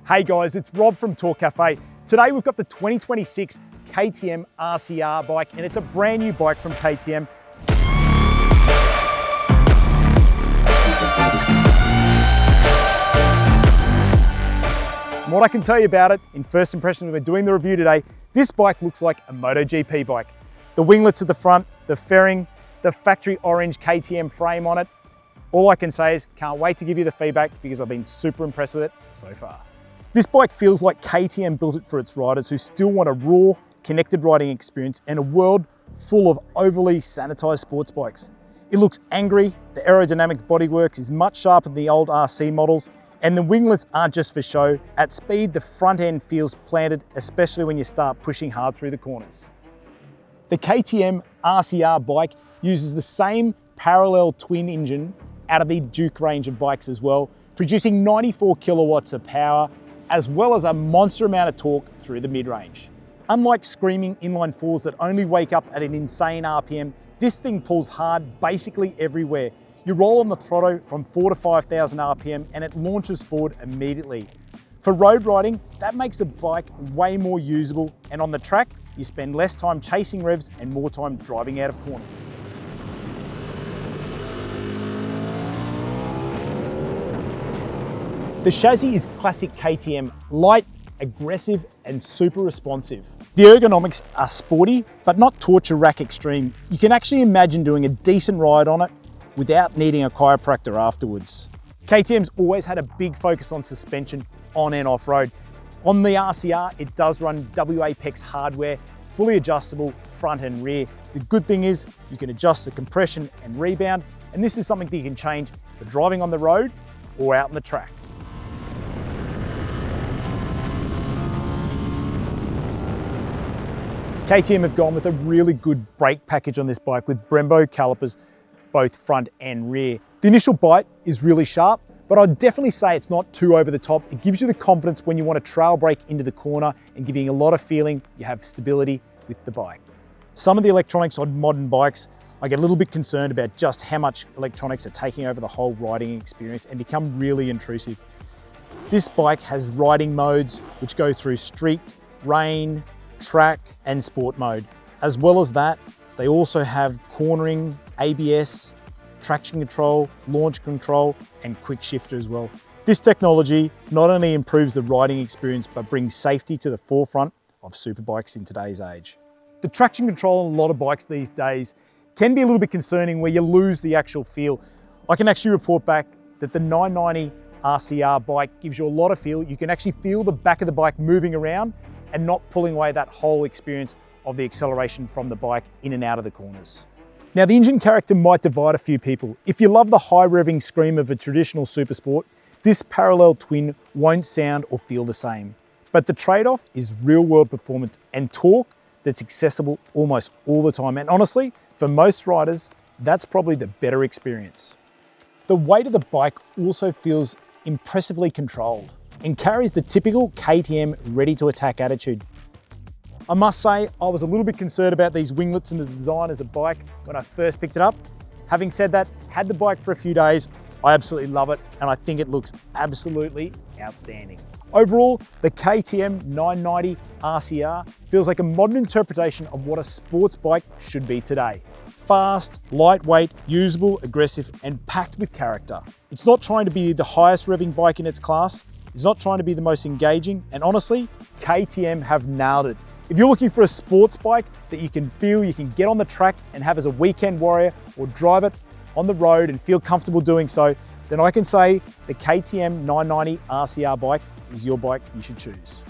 Hey guys, it's Rob from Talk Cafe. Today we've got the 2026 KTM RCR bike, and it's a brand new bike from KTM. And what I can tell you about it, in first impression when we're doing the review today, this bike looks like a MotoGP bike. The winglets at the front, the fairing, the factory orange KTM frame on it. All I can say is can't wait to give you the feedback because I've been super impressed with it so far. This bike feels like KTM built it for its riders who still want a raw, connected riding experience in a world full of overly sanitized sports bikes. It looks angry, the aerodynamic bodywork is much sharper than the old RC models, and the winglets aren't just for show. At speed, the front end feels planted, especially when you start pushing hard through the corners. The KTM RCR bike uses the same parallel twin engine out of the Duke range of bikes as well, producing 94 kilowatts of power, as well as a monster amount of torque through the mid-range. Unlike screaming inline fours that only wake up at an insane RPM, this thing pulls hard basically everywhere. You roll on the throttle from 4,000 to 5,000 RPM and it launches forward immediately. For road riding, that makes the bike way more usable, and on the track, you spend less time chasing revs and more time driving out of corners. The chassis is classic KTM, light, aggressive, and super responsive. The ergonomics are sporty, but not torture rack extreme. You can actually imagine doing a decent ride on it without needing a chiropractor afterwards. KTM's always had a big focus on suspension on and off road. On the RCR, it does run WAPEX hardware, fully adjustable front and rear. The good thing is you can adjust the compression and rebound, and this is something that you can change for driving on the road or out on the track. KTM have gone with a really good brake package on this bike with Brembo calipers, both front and rear. The initial bite is really sharp, but I'd definitely say it's not too over the top. It gives you the confidence when you want to trail brake into the corner and giving you a lot of feeling you have stability with the bike. Some of the electronics on modern bikes, I get a little bit concerned about just how much electronics are taking over the whole riding experience and become really intrusive. This bike has riding modes which go through street, rain, track and sport mode. As well as that, they also have cornering, ABS, traction control, launch control, and quick shifter as well. This technology not only improves the riding experience, but brings safety to the forefront of superbikes in today's age. The traction control on a lot of bikes these days can be a little bit concerning where you lose the actual feel. I can actually report back that the 990 RCR bike gives you a lot of feel. You can actually feel the back of the bike moving around and not pulling away that whole experience of the acceleration from the bike in and out of the corners. Now, the engine character might divide a few people. If you love the high revving scream of a traditional super sport, this parallel twin won't sound or feel the same. But the trade-off is real world performance and torque that's accessible almost all the time. And honestly, for most riders, that's probably the better experience. The weight of the bike also feels impressively controlled and carries the typical KTM ready-to-attack attitude. I must say, I was a little bit concerned about these winglets and the design as a bike when I first picked it up. Having said that, had the bike for a few days, I absolutely love it, and I think it looks absolutely outstanding. Overall, the KTM 990 RCR feels like a modern interpretation of what a sports bike should be today. Fast, lightweight, usable, aggressive, and packed with character. It's not trying to be the highest revving bike in its class. It's not trying to be the most engaging, and honestly, KTM have nailed it. If you're looking for a sports bike that you can feel you can get on the track and have as a weekend warrior or drive it on the road and feel comfortable doing so, then I can say the KTM 990 RCR bike is your bike you should choose.